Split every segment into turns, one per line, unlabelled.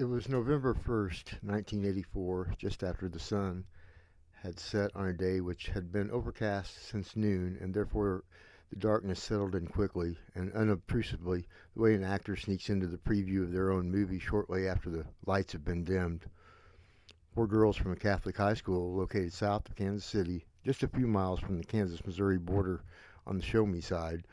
It was November 1st, 1984, just after the sun had set on a day which had been overcast since noon, and therefore the darkness settled in quickly and unobtrusively, the way an actor sneaks into the preview of their own movie shortly after the lights have been dimmed. Four girls from a Catholic high school located south of Kansas City, just a few miles from the Kansas-Missouri border on the Show Me side,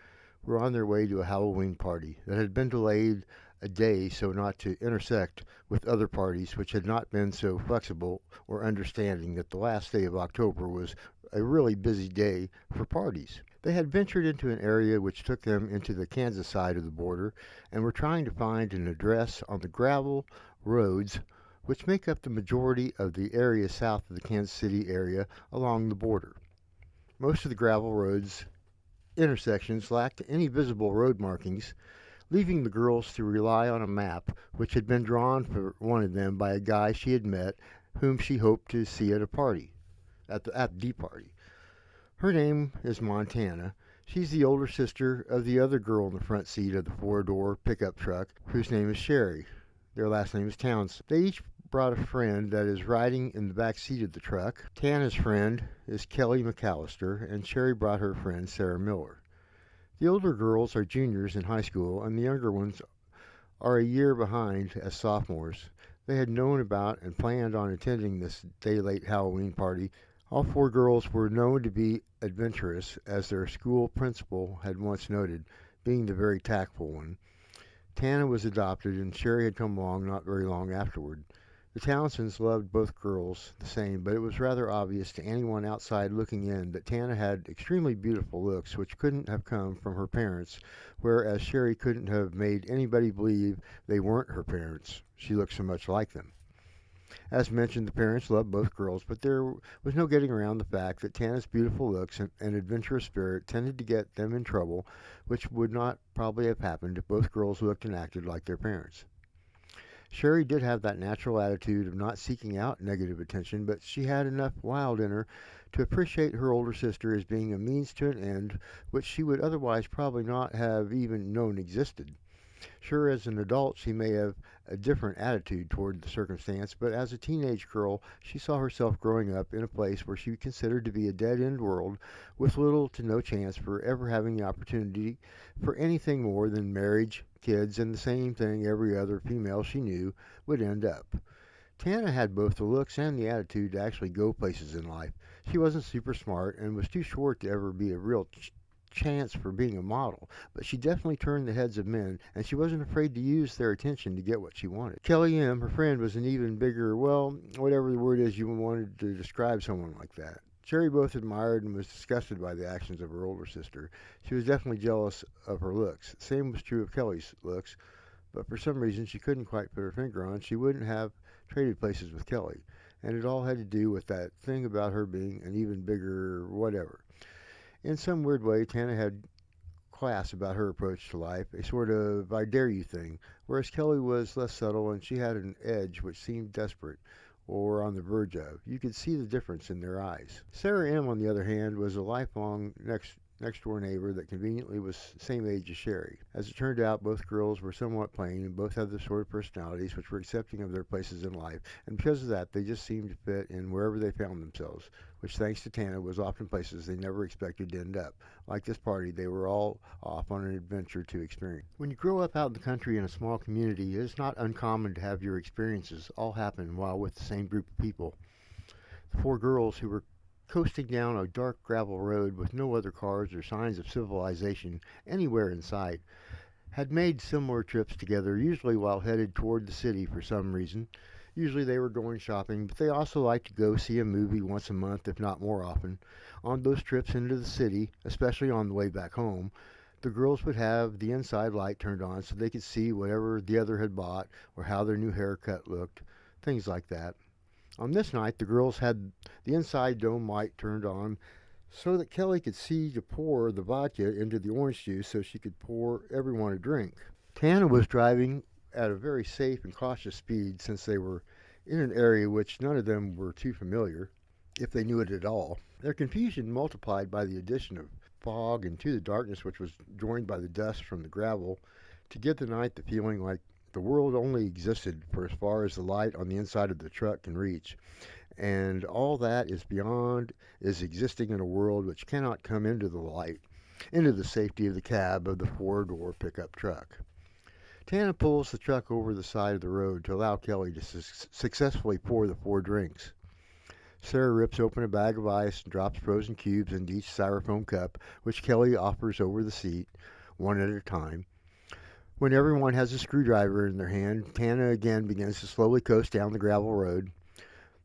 were on their way to a Halloween party that had been delayed a day so not to intersect with other parties which had not been so flexible or understanding that the last day of October was a really busy day for parties. They had ventured into an area which took them into the Kansas side of the border and were trying to find an address on the gravel roads which make up the majority of the area south of the Kansas City area along the border. Most of the gravel roads intersections lacked any visible road markings, leaving the girls to rely on a map which had been drawn for one of them by a guy she had met whom she hoped to see at a party, at the party. Her name is Montana. She's the older sister of the other girl in the front seat of the four-door pickup truck, whose name is Sherry. Their last name is Townsend. They each brought a friend that is riding in the back seat of the truck. Tana's friend is Kelly McAllister, and Sherry brought her friend Sarah Miller. The older girls are juniors in high school, and the younger ones are a year behind as sophomores. They had known about and planned on attending this day-late Halloween party. All four girls were known to be adventurous, as their school principal had once noted, being the very tactful one. Tana was adopted, and Sherry had come along not very long afterward. The Townsends loved both girls the same, but it was rather obvious to anyone outside looking in that Tana had extremely beautiful looks which couldn't have come from her parents, whereas Sherry couldn't have made anybody believe they weren't her parents. She looked so much like them. As mentioned, the parents loved both girls, but there was no getting around the fact that Tana's beautiful looks and adventurous spirit tended to get them in trouble, which would not probably have happened if both girls looked and acted like their parents. Sherry did have that natural attitude of not seeking out negative attention, but she had enough wild in her to appreciate her older sister as being a means to an end which she would otherwise probably not have even known existed. Sure, as an adult she may have a different attitude toward the circumstance, but as a teenage girl she saw herself growing up in a place where she considered to be a dead-end world with little to no chance for ever having the opportunity for anything more than marriage, kids, and the same thing every other female she knew would end up. Tana had both the looks and the attitude to actually go places in life. She wasn't super smart and was too short to ever be a real chance for being a model, but she definitely turned the heads of men, and she wasn't afraid to use their attention to get what she wanted. Kelly M., her friend, was an even bigger, well, whatever the word is you wanted to describe someone like that. Sherry both admired and was disgusted by the actions of her older sister. She was definitely jealous of her looks. The same was true of Kelly's looks, but for some reason she couldn't quite put her finger on. She wouldn't have traded places with Kelly, and it all had to do with that thing about her being an even bigger whatever. In some weird way, Tana had class about her approach to life, a sort of I dare you thing, whereas Kelly was less subtle and she had an edge which seemed desperate, or on the verge of. You could see the difference in their eyes. Sarah M., on the other hand, was a lifelong next-door neighbor that conveniently was the same age as Sherry. As it turned out, both girls were somewhat plain, and both had the sort of personalities which were accepting of their places in life, and because of that, they just seemed to fit in wherever they found themselves, which, thanks to Tana, was often places they never expected to end up. Like this party, they were all off on an adventure to experience. When you grow up out in the country in a small community, it is not uncommon to have your experiences all happen while with the same group of people. The four girls who were coasting down a dark gravel road with no other cars or signs of civilization anywhere in sight had made similar trips together, usually while headed toward the city for some reason. Usually they were going shopping, but they also liked to go see a movie once a month, if not more often. On those trips into the city, especially on the way back home, the girls would have the inside light turned on so they could see whatever the other had bought or how their new haircut looked, things like that. On this night, the girls had the inside dome light turned on so that Kelly could see to pour the vodka into the orange juice so she could pour everyone a drink. Tana was driving at a very safe and cautious speed since they were in an area which none of them were too familiar, if they knew it at all. Their confusion multiplied by the addition of fog into the darkness which was joined by the dust from the gravel to give the night the feeling like The world only existed for as far as the light on the inside of the truck can reach, and all that is beyond is existing in a world which cannot come into the light, into the safety of the cab of the four-door pickup truck. Tana pulls the truck over the side of the road to allow Kelly to successfully pour the four drinks. Sarah rips open a bag of ice and drops frozen cubes into each styrofoam cup, which Kelly offers over the seat, one at a time. When everyone has a screwdriver in their hand, Tana again begins to slowly coast down the gravel road.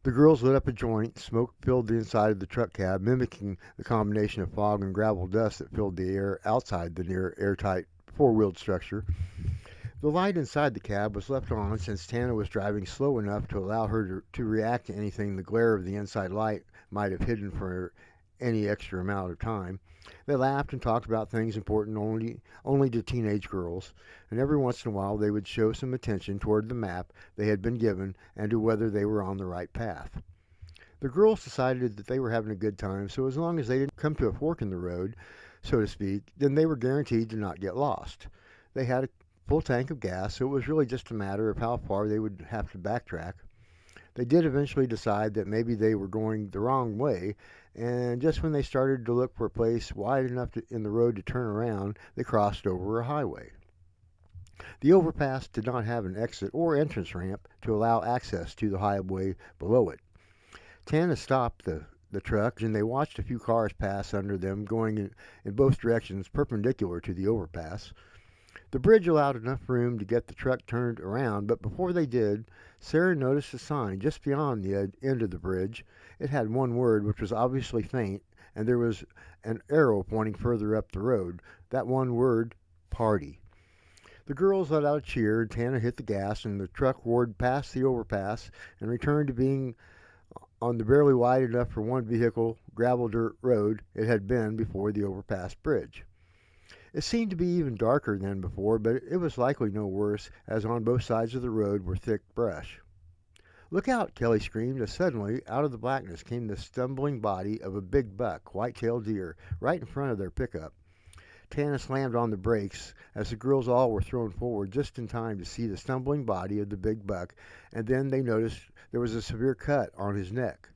The girls lit up a joint. Smoke filled the inside of the truck cab, mimicking the combination of fog and gravel dust that filled the air outside the near airtight four-wheeled structure. The light inside the cab was left on since Tana was driving slow enough to allow her to react to anything the glare of the inside light might have hidden for any extra amount of time. They laughed and talked about things important only to teenage girls, and every once in a while they would show some attention toward the map they had been given and to whether they were on the right path. The girls decided that they were having a good time, so as long as they didn't come to a fork in the road, so to speak, then they were guaranteed to not get lost. They had a full tank of gas, so it was really just a matter of how far they would have to backtrack. They did eventually decide that maybe they were going the wrong way, and just when they started to look for a place wide enough in the road to turn around, they crossed over a highway. The overpass did not have an exit or entrance ramp to allow access to the highway below it. Tana stopped the truck, and they watched a few cars pass under them, going in both directions perpendicular to the overpass. The bridge allowed enough room to get the truck turned around, but before they did, Sarah noticed a sign just beyond the end of the bridge. It had one word, which was obviously faint, and there was an arrow pointing further up the road. That one word, party. The girls let out a cheer, and Tana hit the gas, and the truck roared past the overpass and returned to being on the barely wide enough for one vehicle gravel dirt road it had been before the overpass bridge. It seemed to be even darker than before, but it was likely no worse, as on both sides of the road were thick brush. "Look out!" Kelly screamed, as suddenly, out of the blackness, came the stumbling body of a big buck, white-tailed deer, right in front of their pickup. Tana slammed on the brakes, as the girls all were thrown forward just in time to see the stumbling body of the big buck, and then they noticed there was a severe cut on his neck.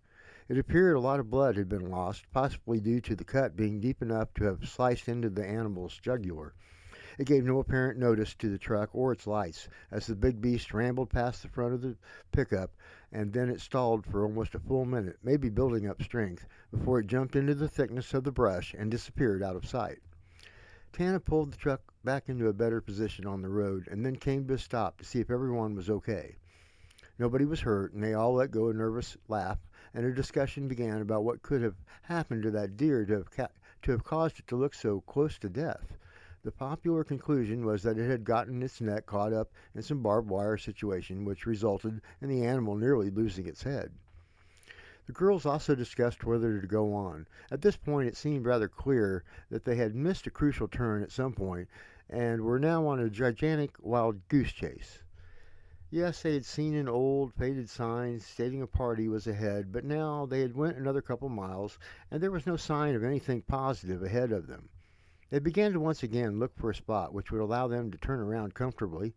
It appeared a lot of blood had been lost, possibly due to the cut being deep enough to have sliced into the animal's jugular. It gave no apparent notice to the truck or its lights as the big beast rambled past the front of the pickup, and then it stalled for almost a full minute, maybe building up strength, before it jumped into the thickness of the brush and disappeared out of sight. Tana pulled the truck back into a better position on the road and then came to a stop to see if everyone was okay. Nobody was hurt, and they all let go a nervous laugh, and a discussion began about what could have happened to that deer to have caused it to look so close to death. The popular conclusion was that it had gotten its neck caught up in some barbed wire situation, which resulted in the animal nearly losing its head. The girls also discussed whether to go on. At this point, it seemed rather clear that they had missed a crucial turn at some point, and were now on a gigantic wild goose chase. Yes, they had seen an old, faded sign stating a party was ahead, but now they had went another couple miles, and there was no sign of anything positive ahead of them. They began to once again look for a spot which would allow them to turn around comfortably.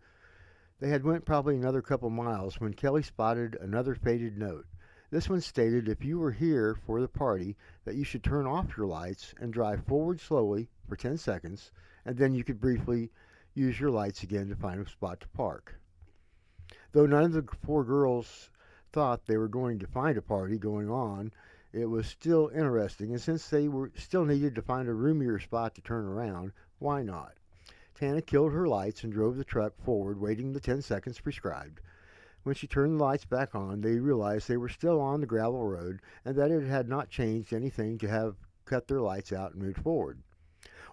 They had went probably another couple miles when Kelly spotted another faded note. This one stated if you were here for the party that you should turn off your lights and drive forward slowly for 10 seconds, and then you could briefly use your lights again to find a spot to park. Though none of the four girls thought they were going to find a party going on, it was still interesting, and since they still needed to find a roomier spot to turn around, why not? Tana killed her lights and drove the truck forward, waiting the 10 seconds prescribed. When she turned the lights back on, they realized they were still on the gravel road, and that it had not changed anything to have cut their lights out and moved forward.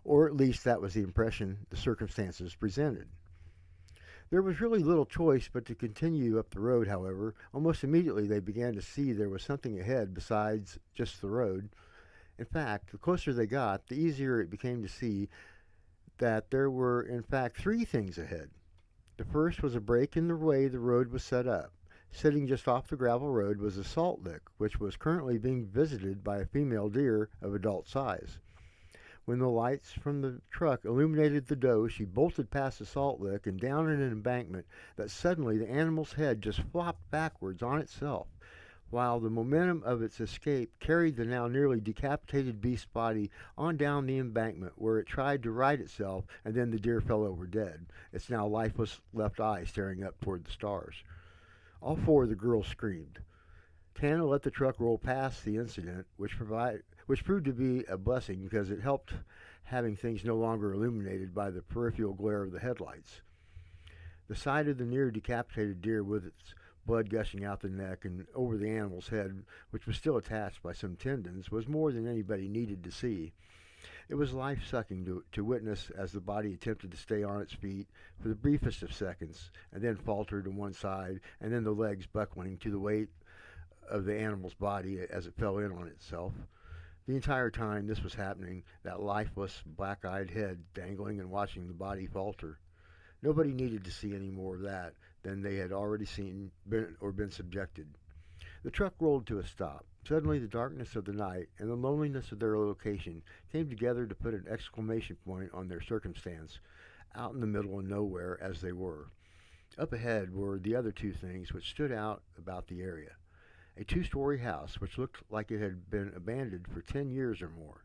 Or at least that was the impression the circumstances presented. There was really little choice but to continue up the road, however. Almost immediately they began to see there was something ahead besides just the road. In fact, the closer they got, the easier it became to see that there were in fact three things ahead. The first was a break in the way the road was set up. Sitting just off the gravel road was a salt lick, which was currently being visited by a female deer of adult size. When the lights from the truck illuminated the doe, she bolted past the salt lick and down an embankment that suddenly the animal's head just flopped backwards on itself, while the momentum of its escape carried the now nearly decapitated beast's body on down the embankment, where it tried to right itself, and then the deer fell over dead, its now lifeless left eye staring up toward the stars. All four of the girls screamed. Tana let the truck roll past the incident, which proved to be a blessing because it helped having things no longer illuminated by the peripheral glare of the headlights. The sight of the near decapitated deer with its blood gushing out the neck and over the animal's head, which was still attached by some tendons, was more than anybody needed to see. It was life-sucking to witness as the body attempted to stay on its feet for the briefest of seconds, and then faltered to one side, and then the legs buckling to the weight of the animal's body as it fell in on itself. The entire time this was happening, that lifeless, black-eyed head dangling and watching the body falter. Nobody needed to see any more of that than they had already seen been subjected. The truck rolled to a stop. Suddenly the darkness of the night and the loneliness of their location came together to put an exclamation point on their circumstance, out in the middle of nowhere as they were. Up ahead were the other two things which stood out about the area. A two-story house which looked like it had been abandoned for 10 years or more.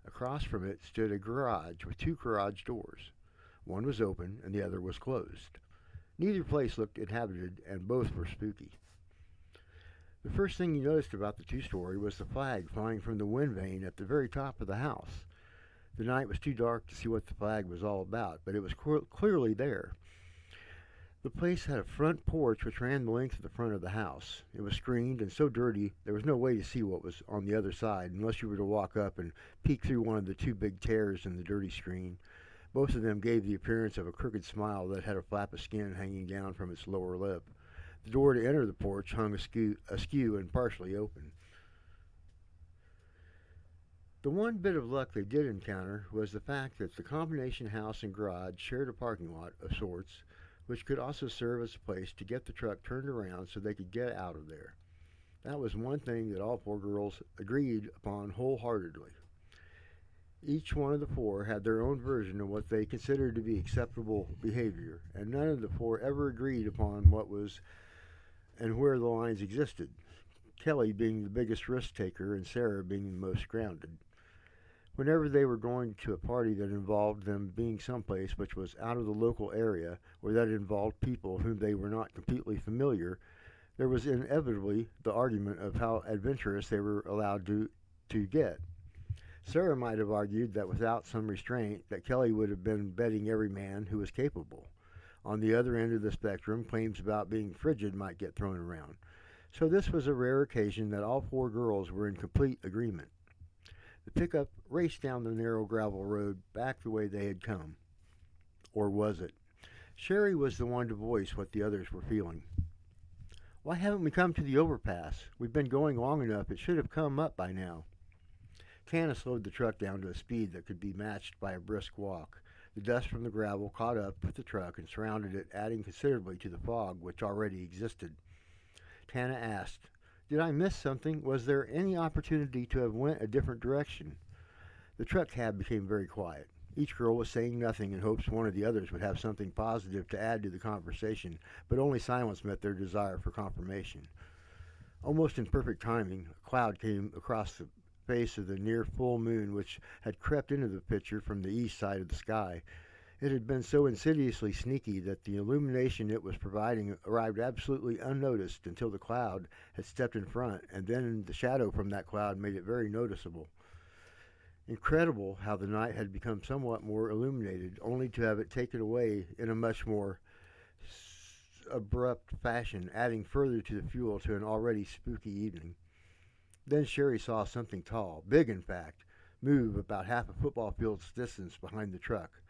Across from it stood a garage with two garage doors. One was open and the other was closed. Neither place looked inhabited, and both were spooky. The first thing you noticed about the two-story was the flag flying from the wind vane at the very top of the house. The night was too dark to see what the flag was all about, but it was clearly there. The place had a front porch which ran the length of the front of the house. It was screened and so dirty there was no way to see what was on the other side unless you were to walk up and peek through one of the two big tears in the dirty screen. Both of them gave the appearance of a crooked smile that had a flap of skin hanging down from its lower lip. The door to enter the porch hung askew and partially open. The one bit of luck they did encounter was the fact that the combination house and garage shared a parking lot of sorts, which could also serve as a place to get the truck turned around so they could get out of there. That was one thing that all four girls agreed upon wholeheartedly. Each one of the four had their own version of what they considered to be acceptable behavior, and none of the four ever agreed upon what was and where the lines existed, Kelly being the biggest risk taker and Sarah being the most grounded. Whenever they were going to a party that involved them being someplace which was out of the local area, or that involved people whom they were not completely familiar, there was inevitably the argument of how adventurous they were allowed to get. Sarah might have argued that without some restraint that Kelly would have been betting every man who was capable. On the other end of the spectrum, claims about being frigid might get thrown around. So this was a rare occasion that all four girls were in complete agreement. The pickup raced down the narrow gravel road back the way they had come. Or was it? Sherry was the one to voice what the others were feeling. "Why haven't we come to the overpass? We've been going long enough. It should have come up by now." Tana slowed the truck down to a speed that could be matched by a brisk walk. The dust from the gravel caught up with the truck and surrounded it, adding considerably to the fog which already existed. Tana asked, "Did I miss something? Was there any opportunity to have went a different direction?" The truck cab became very quiet. Each girl was saying nothing in hopes one of the others would have something positive to add to the conversation, but only silence met their desire for confirmation. Almost in perfect timing, a cloud came across the face of the near full moon which had crept into the picture from the east side of the sky. It had been so insidiously sneaky that the illumination it was providing arrived absolutely unnoticed until the cloud had stepped in front, and then the shadow from that cloud made it very noticeable. Incredible how the night had become somewhat more illuminated, only to have it taken away in a much more abrupt fashion, adding further to the fuel to an already spooky evening. Then Sherry saw something tall, big in fact, move about half a football field's distance behind the truck.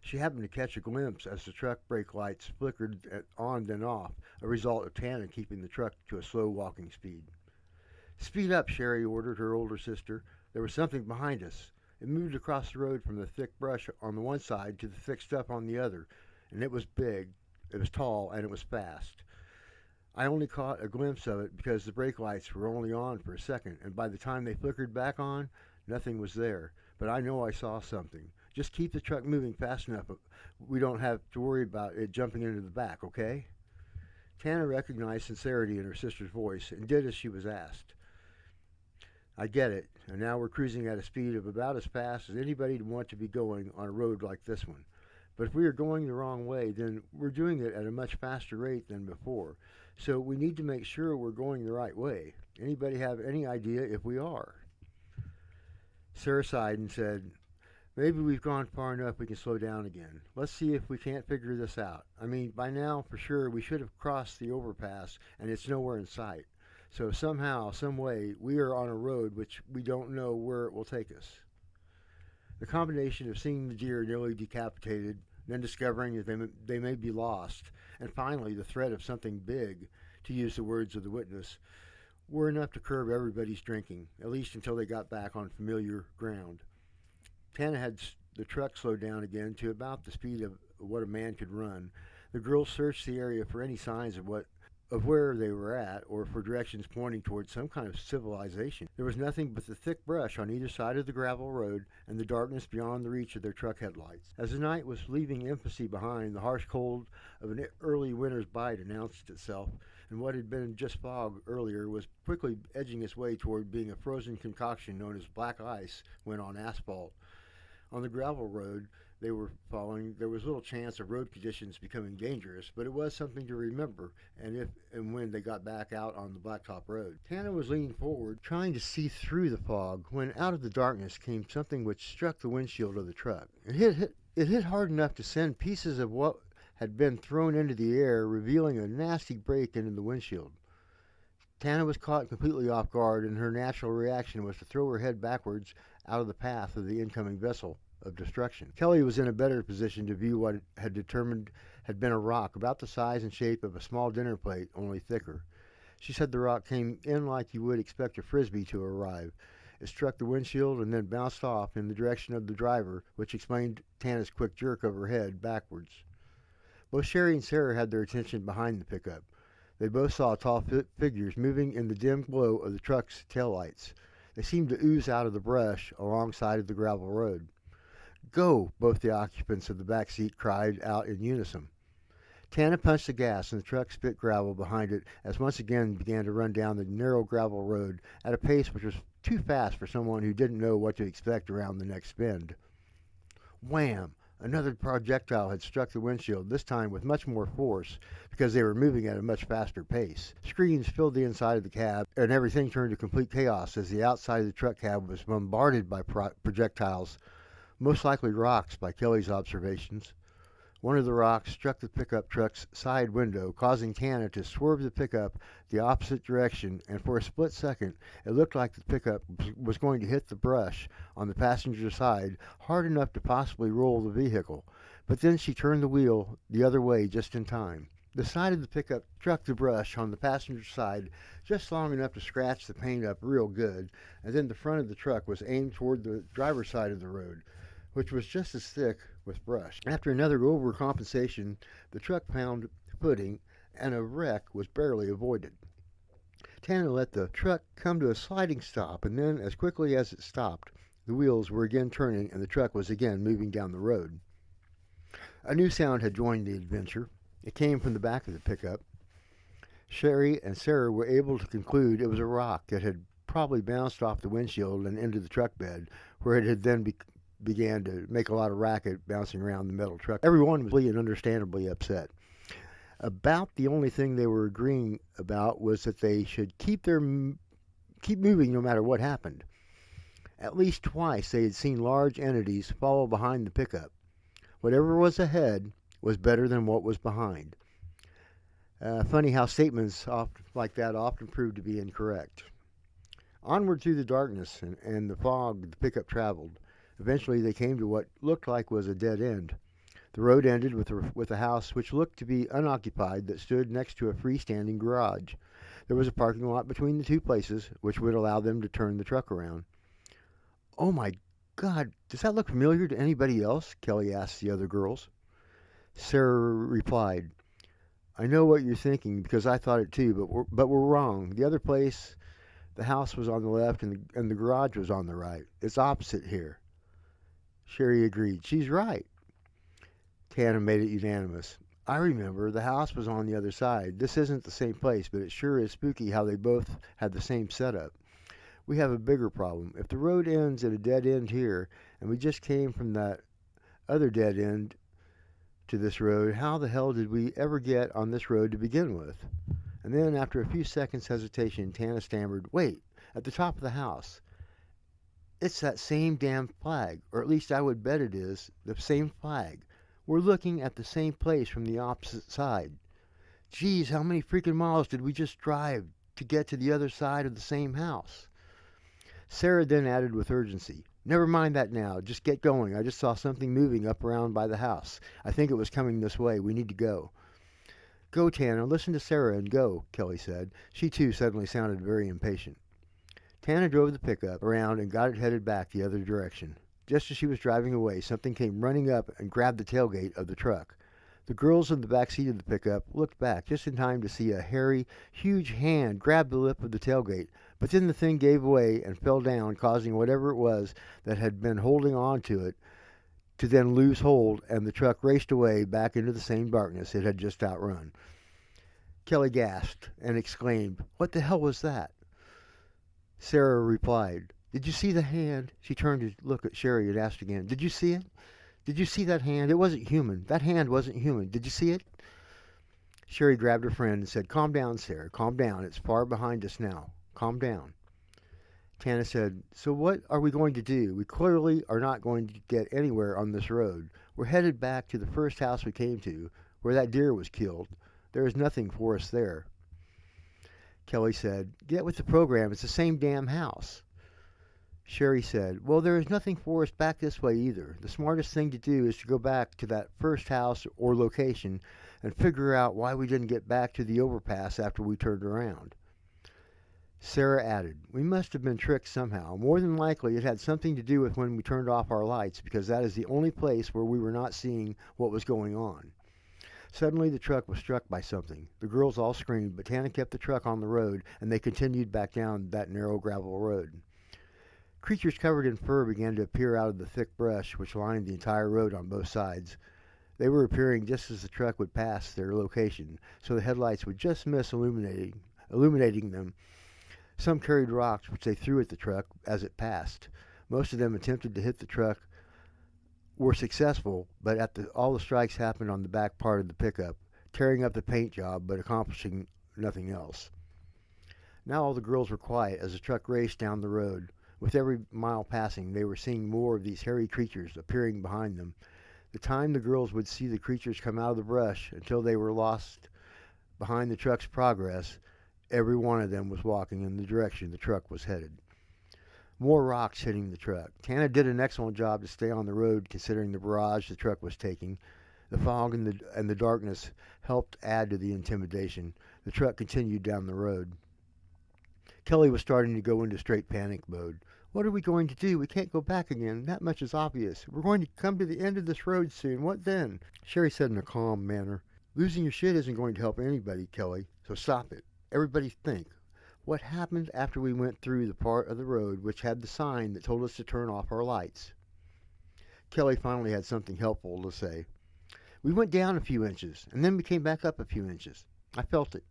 She happened to catch a glimpse as the truck brake lights flickered on then off, a result of Tana keeping the truck to a slow walking speed. "Speed up," Sherry ordered her older sister. There was something behind us. It moved across the road from the thick brush on the one side to the thick stuff on the other, and it was big, it was tall, and it was fast. I only caught a glimpse of it because the brake lights were only on for a second, and by the time they flickered back on, nothing was there. but I know I saw something. Just keep the truck moving fast enough. We don't have to worry about it jumping into the back, okay? Tana recognized sincerity in her sister's voice and did as she was asked. I get it, and now we're cruising at a speed of about as fast as anybody'd want to be going on a road like this one. But if we are going the wrong way, then we're doing it at a much faster rate than before. So we need to make sure we're going the right way. Anybody have any idea if we are? Sarah sighed and said, maybe we've gone far enough we can slow down again. Let's see if we can't figure this out. I mean, by now, for sure, we should have crossed the overpass, and it's nowhere in sight. So somehow, some way, we are on a road which we don't know where it will take us. The combination of seeing the deer nearly decapitated, then discovering that they may be lost, and finally the threat of something big, to use the words of the witness, were enough to curb everybody's drinking, at least until they got back on familiar ground. Tana had the truck slowed down again to about the speed of what a man could run. The girls searched the area for any signs of where they were at, or for directions pointing towards some kind of civilization. There was nothing but the thick brush on either side of the gravel road and the darkness beyond the reach of their truck headlights. As the night was leaving infancy behind, the harsh cold of an early winter's bite announced itself, and what had been just fog earlier was quickly edging its way toward being a frozen concoction known as black ice when on asphalt. On the gravel road they were following, there was little chance of road conditions becoming dangerous, but it was something to remember, and if and when they got back out on the blacktop road. Tana was leaning forward, trying to see through the fog, when out of the darkness came something which struck the windshield of the truck. It hit hard enough to send pieces of what had been thrown into the air, revealing a nasty break into the windshield. Tana was caught completely off guard, and her natural reaction was to throw her head backwards out of the path of the incoming vessel of destruction. Kelly was in a better position to view what had determined had been a rock about the size and shape of a small dinner plate, only thicker. She said the rock came in like you would expect a frisbee to arrive. It struck the windshield and then bounced off in the direction of the driver, which explained Tana's quick jerk of her head backwards. Both Sherry and Sarah had their attention behind the pickup. They both saw tall figures moving in the dim glow of the truck's taillights. They seemed to ooze out of the brush alongside of the gravel road. Go! Both the occupants of the back seat cried out in unison. Tana punched the gas, and the truck spit gravel behind it as once again began to run down the narrow gravel road at a pace which was too fast for someone who didn't know what to expect around the next bend. Wham! Another projectile had struck the windshield, this time with much more force, because they were moving at a much faster pace. Screams filled the inside of the cab, and everything turned to complete chaos as the outside of the truck cab was bombarded by projectiles, most likely rocks by Kelly's observations. One of the rocks struck the pickup truck's side window, causing Tana to swerve the pickup the opposite direction, and for a split second it looked like the pickup was going to hit the brush on the passenger side hard enough to possibly roll the vehicle. But then she turned the wheel the other way just in time. The side of the pickup struck the brush on the passenger side just long enough to scratch the paint up real good, and then the front of the truck was aimed toward the driver's side of the road, which was just as thick with brush. After another overcompensation, the truck found footing, and a wreck was barely avoided. Tana let the truck come to a sliding stop, and then, as quickly as it stopped, the wheels were again turning, and the truck was again moving down the road. A new sound had joined the adventure. It came from the back of the pickup. Sherry and Sarah were able to conclude it was a rock that had probably bounced off the windshield and into the truck bed, where it had then began to make a lot of racket bouncing around the metal truck. Everyone was really and understandably upset. About the only thing they were agreeing about was that they should keep moving no matter what happened. At least twice they had seen large entities follow behind the pickup. Whatever was ahead was better than what was behind. Funny how statements like that often prove to be incorrect. Onward through the darkness and the fog the pickup traveled. Eventually they came to what looked like was a dead end. The road ended with a house which looked to be unoccupied that stood next to a freestanding garage. There was a parking lot between the two places, which would allow them to turn the truck around. "Oh my God, does that look familiar to anybody else?" Kelly asked the other girls. Sarah replied, "I know what you're thinking, because I thought it too, but we're wrong. The other place, the house was on the left and the garage was on the right. It's opposite here." Sherry agreed. She's right. Tana made it unanimous. I remember, the house was on the other side. This isn't the same place, but it sure is spooky how they both had the same setup. We have a bigger problem. If the road ends at a dead end here, and we just came from that other dead end to this road, how the hell did we ever get on this road to begin with? And then, after a few seconds' hesitation, Tana stammered, Wait, at the top of the house. It's that same damn flag, or at least I would bet it is, the same flag. We're looking at the same place from the opposite side. Geez, how many freaking miles did we just drive to get to the other side of the same house? Sarah then added with urgency, Never mind that now. Just get going. I just saw something moving up around by the house. I think it was coming this way. We need to go. Go, Tana. Listen to Sarah and go, Kelly said. She, too, suddenly sounded very impatient. Tana drove the pickup around and got it headed back the other direction. Just as she was driving away, something came running up and grabbed the tailgate of the truck. The girls in the back seat of the pickup looked back just in time to see a hairy, huge hand grab the lip of the tailgate, but then the thing gave way and fell down, causing whatever it was that had been holding on to it to then lose hold, and the truck raced away back into the same darkness it had just outrun. Kelly gasped and exclaimed, What the hell was that? Sarah replied, Did you see the hand? She turned to look at Sherry and asked again, Did you see it? Did you see that hand? It wasn't human. That hand wasn't human. Did you see it? Sherry grabbed her friend and said, Calm down, Sarah. Calm down. It's far behind us now. Calm down. Tana said, So what are we going to do? We clearly are not going to get anywhere on this road. We're headed back to the first house we came to, where that deer was killed. There is nothing for us there. Kelly said, Get with the program. It's the same damn house. Sherry said, Well, there is nothing for us back this way either. The smartest thing to do is to go back to that first house or location and figure out why we didn't get back to the overpass after we turned around. Sarah added, We must have been tricked somehow. More than likely it had something to do with when we turned off our lights, because that is the only place where we were not seeing what was going on. Suddenly the truck was struck by something. The girls all screamed, but Tana kept the truck on the road, and they continued back down that narrow gravel road. Creatures covered in fur began to appear out of the thick brush which lined the entire road on both sides. They were appearing just as the truck would pass their location, so the headlights would just miss illuminating them. Some carried rocks which they threw at the truck as it passed. Most of them attempted to hit the truck, were successful, but all the strikes happened on the back part of the pickup, tearing up the paint job but accomplishing nothing else. Now all the girls were quiet as the truck raced down the road. With every mile passing, they were seeing more of these hairy creatures appearing behind them. The time the girls would see the creatures come out of the brush until they were lost behind the truck's progress, every one of them was walking in the direction the truck was headed. More rocks hitting the truck. Tana did an excellent job to stay on the road considering the barrage the truck was taking. The fog and the darkness helped add to the intimidation. The truck continued down the road. Kelly was starting to go into straight panic mode. What are we going to do? We can't go back again. That much is obvious. We're going to come to the end of this road soon. What then? Sherry said in a calm manner, Losing your shit isn't going to help anybody, Kelly, so stop it. Everybody think. What happened after we went through the part of the road which had the sign that told us to turn off our lights? Kelly finally had something helpful to say. We went down a few inches, and then we came back up a few inches. I felt it.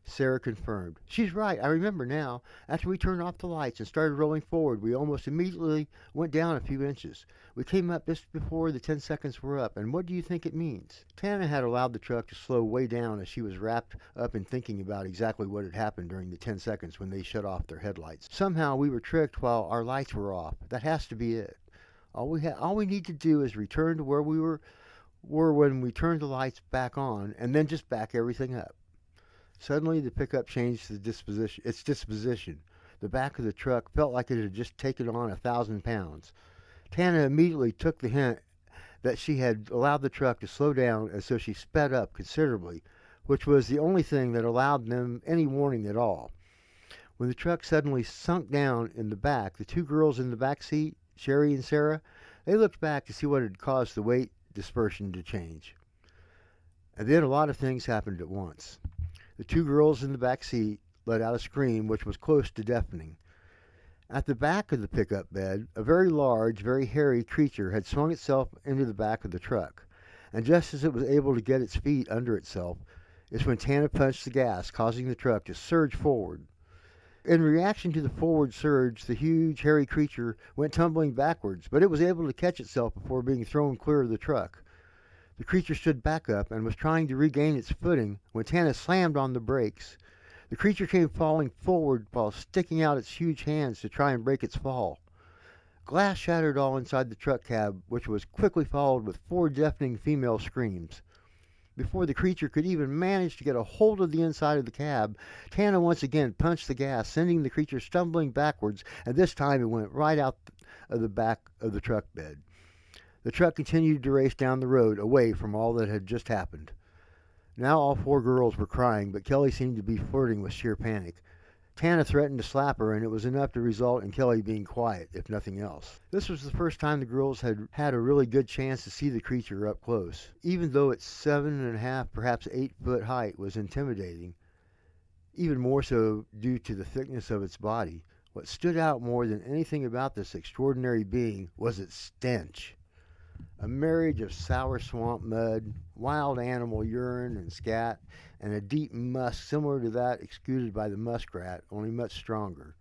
Sarah confirmed. She's right. I remember now. After we turned off the lights and started rolling forward, we almost immediately went down a few inches. We came up just before the 10 seconds were up, and what do you think it means? Tana had allowed the truck to slow way down as she was wrapped up in thinking about exactly what had happened during the 10 seconds when they shut off their headlights. Somehow we were tricked while our lights were off. That has to be it. All we need to do is return to where we were when we turned the lights back on, and then just back everything up. Suddenly the pickup changed its disposition. The back of the truck felt like it had just taken on 1,000 pounds. Tana immediately took the hint that she had allowed the truck to slow down, and so she sped up considerably, which was the only thing that allowed them any warning at all. When the truck suddenly sunk down in the back, the two girls in the back seat, Sherry and Sarah, they looked back to see what had caused the weight dispersion to change. And then a lot of things happened at once. The two girls in the back seat let out a scream which was close to deafening. At the back of the pickup bed, a very large, very hairy creature had swung itself into the back of the truck, and just as it was able to get its feet under itself, is when Tana punched the gas, causing the truck to surge forward. In reaction to the forward surge, the huge, hairy creature went tumbling backwards, but it was able to catch itself before being thrown clear of the truck. The creature stood back up and was trying to regain its footing when Tana slammed on the brakes. The creature came falling forward while sticking out its huge hands to try and break its fall. Glass shattered all inside the truck cab, which was quickly followed with 4 deafening female screams. Before the creature could even manage to get a hold of the inside of the cab, Tana once again punched the gas, sending the creature stumbling backwards, and this time it went right out of the back of the truck bed. The truck continued to race down the road, away from all that had just happened. Now all 4 girls were crying, but Kelly seemed to be flirting with sheer panic. Tana threatened to slap her, and it was enough to result in Kelly being quiet, if nothing else. This was the first time the girls had had a really good chance to see the creature up close. Even though its 7.5, perhaps 8-foot height was intimidating, even more so due to the thickness of its body, what stood out more than anything about this extraordinary being was its stench. A marriage of sour swamp mud, wild animal urine and scat, and a deep musk similar to that exuded by the muskrat, only much stronger.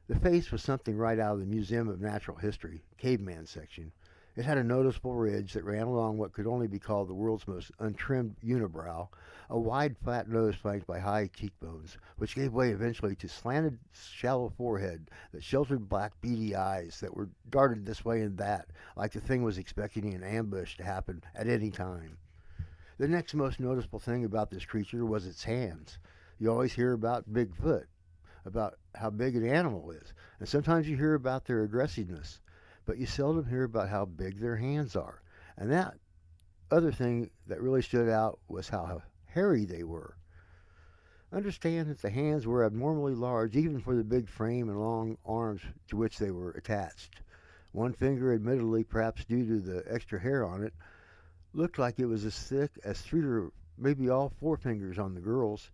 The face was something right out of the Museum of Natural History, caveman section. It had a noticeable ridge that ran along what could only be called the world's most untrimmed unibrow, a wide flat nose flanked by high cheekbones, which gave way eventually to slanted shallow forehead that sheltered black beady eyes that were darted this way and that, like the thing was expecting an ambush to happen at any time. The next most noticeable thing about this creature was its hands. You always hear about Bigfoot, about how big an animal is, and sometimes you hear about their aggressiveness, but you seldom hear about how big their hands are. And that other thing that really stood out was how hairy they were. Understand that the hands were abnormally large even for the big frame and long arms to which they were attached. One finger, admittedly perhaps due to the extra hair on it, looked like it was as thick as 3 or maybe all 4 fingers on the girls.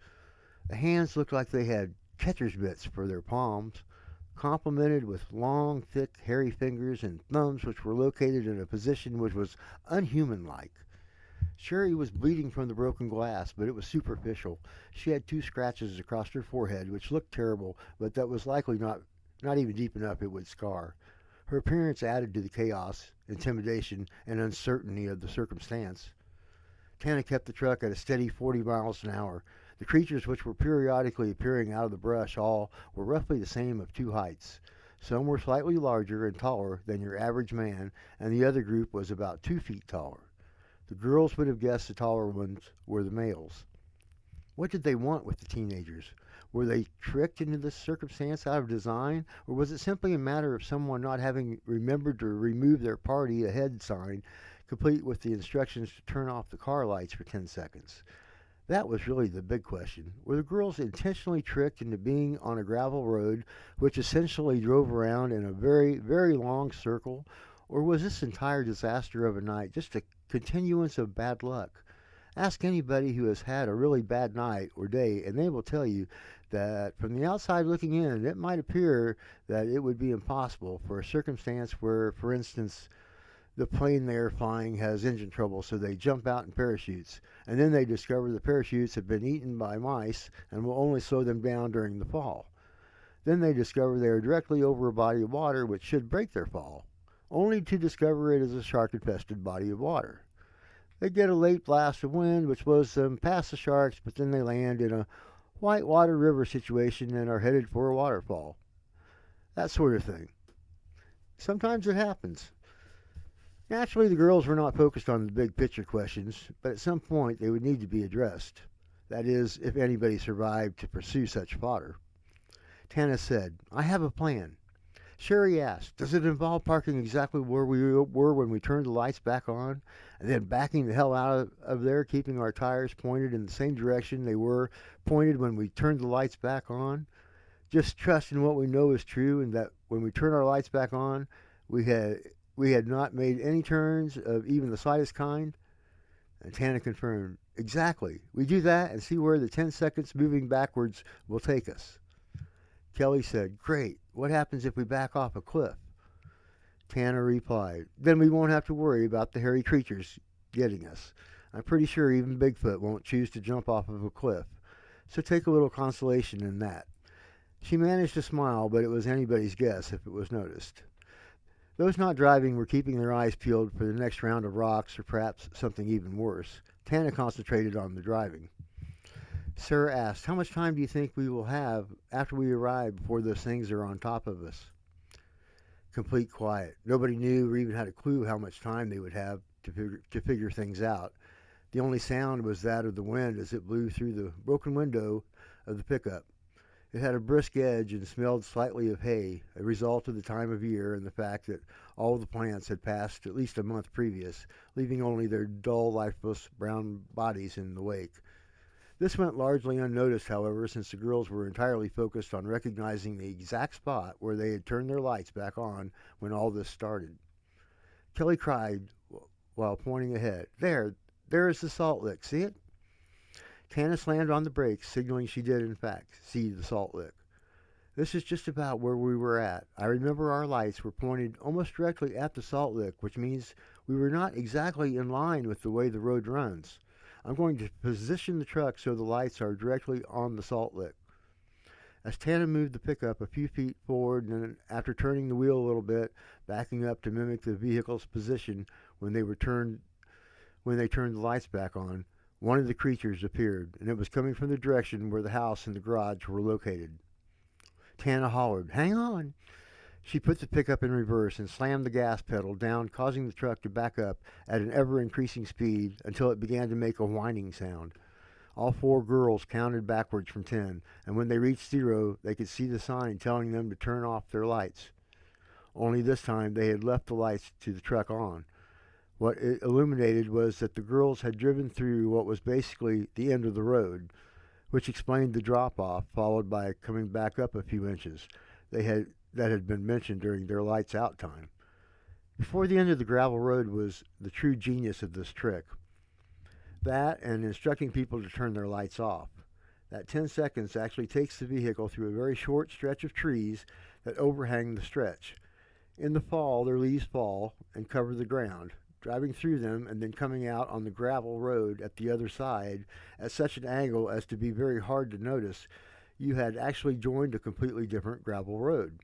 The hands looked like they had catcher's mitts for their palms, complemented with long, thick, hairy fingers and thumbs which were located in a position which was unhuman-like. Sherry was bleeding from the broken glass, but it was superficial. She had 2 scratches across her forehead, which looked terrible, but that was likely not even deep enough it would scar. Her appearance added to the chaos, intimidation, and uncertainty of the circumstance. Tana kept the truck at a steady 40 miles an hour. The creatures which were periodically appearing out of the brush all were roughly the same of 2 heights. Some were slightly larger and taller than your average man, and the other group was about 2 feet taller. The girls would have guessed the taller ones were the males. What did they want with the teenagers? Were they tricked into this circumstance out of design, or was it simply a matter of someone not having remembered to remove their party ahead sign, complete with the instructions to turn off the car lights for 10 seconds? That was really the big question. Were the girls intentionally tricked into being on a gravel road, which essentially drove around in a very, very long circle, or was this entire disaster of a night just a continuance of bad luck? Ask anybody who has had a really bad night or day, and they will tell you that from the outside looking in, it might appear that it would be impossible for a circumstance where, for instance, the plane they are flying has engine trouble, so they jump out in parachutes, and then they discover the parachutes have been eaten by mice and will only slow them down during the fall. Then they discover they are directly over a body of water which should break their fall, only to discover it is a shark-infested body of water. They get a late blast of wind which blows them past the sharks, but then they land in a whitewater river situation and are headed for a waterfall. That sort of thing. Sometimes it happens. Naturally, the girls were not focused on the big picture questions, but at some point they would need to be addressed. That is, if anybody survived to pursue such fodder. Tana said, "I have a plan." Sherry asked, "Does it involve parking exactly where we were when we turned the lights back on, and then backing the hell out of there, keeping our tires pointed in the same direction they were pointed when we turned the lights back on? Just trust in what we know is true, and that when we turn our lights back on, we had not made any turns of even the slightest kind?" And Tana confirmed, "Exactly. We do that and see where the 10 seconds moving backwards will take us." Kelly said, "Great. what happens if we back off a cliff? Tana replied, then we won't have to worry about the hairy creatures getting us. I'm pretty sure even Bigfoot won't choose to jump off of a cliff, so take a little consolation in that. She managed to smile, but it was anybody's guess if it was noticed. Those not driving were keeping their eyes peeled for the next round of rocks or perhaps something even worse. Tana concentrated on the driving. Sarah asked, how much time do you think we will have after we arrive before those things are on top of us? Complete quiet. Nobody knew or even had a clue how much time they would have to figure things out. The only sound was that of the wind as it blew through the broken window of the pickup. It had a brisk edge and smelled slightly of hay, a result of the time of year and the fact that all the plants had passed at least a month previous, leaving only their dull, lifeless brown bodies in the wake. This went largely unnoticed, however, since the girls were entirely focused on recognizing the exact spot where they had turned their lights back on when all this started. Kelly cried while pointing ahead. There is the salt lick, see it? Tana slammed on the brakes, signaling she did, in fact, see the salt lick. This is just about where we were at. I remember our lights were pointed almost directly at the salt lick, which means we were not exactly in line with the way the road runs. I'm going to position the truck so the lights are directly on the salt lick. As Tana moved the pickup a few feet forward and then, after turning the wheel a little bit, backing up to mimic the vehicle's position when they turned the lights back on, one of the creatures appeared, and it was coming from the direction where the house and the garage were located. Tana hollered, hang on! She put the pickup in reverse and slammed the gas pedal down, causing the truck to back up at an ever-increasing speed until it began to make a whining sound. All four girls counted backwards from 10, and when they reached 0, they could see the sign telling them to turn off their lights. Only this time they had left the lights to the truck on. What it illuminated was that the girls had driven through what was basically the end of the road, which explained the drop-off, followed by coming back up a few inches that had been mentioned during their lights out time. Before the end of the gravel road was the true genius of this trick. That and instructing people to turn their lights off. That 10 seconds actually takes the vehicle through a very short stretch of trees that overhang the stretch. In the fall, their leaves fall and cover the ground. Driving through them and then coming out on the gravel road at the other side at such an angle as to be very hard to notice, you had actually joined a completely different gravel road.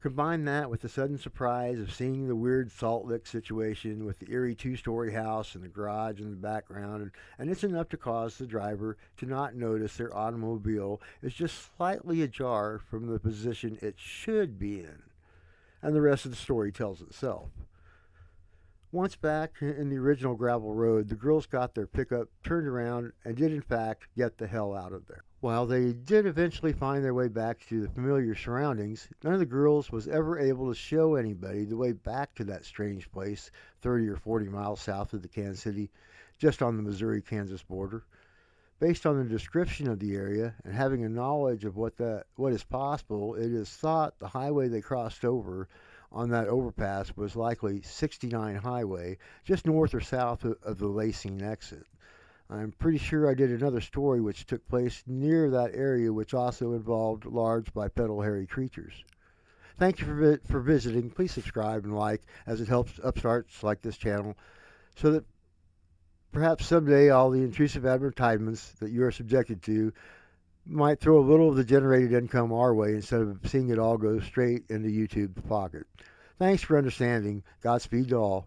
Combine that with the sudden surprise of seeing the weird salt lick situation with the eerie two-story house and the garage in the background, and it's enough to cause the driver to not notice their automobile is just slightly ajar from the position it should be in. And the rest of the story tells itself. Once back in the original gravel road, the girls got their pickup, turned around, and did in fact get the hell out of there. While they did eventually find their way back to the familiar surroundings, none of the girls was ever able to show anybody the way back to that strange place 30 or 40 miles south of the Kansas City, just on the Missouri-Kansas border. Based on the description of the area and having a knowledge of what is possible, it is thought the highway they crossed over on that overpass was likely 69 Highway, just north or south of the Lacing exit. I'm pretty sure I did another story which took place near that area, which also involved large bipedal hairy creatures. Thank you for visiting. Please subscribe and like, as it helps upstarts like this channel, so that perhaps someday all the intrusive advertisements that you are subjected to might throw a little of the generated income our way instead of seeing it all go straight into YouTube's pocket. Thanks for understanding. Godspeed to all.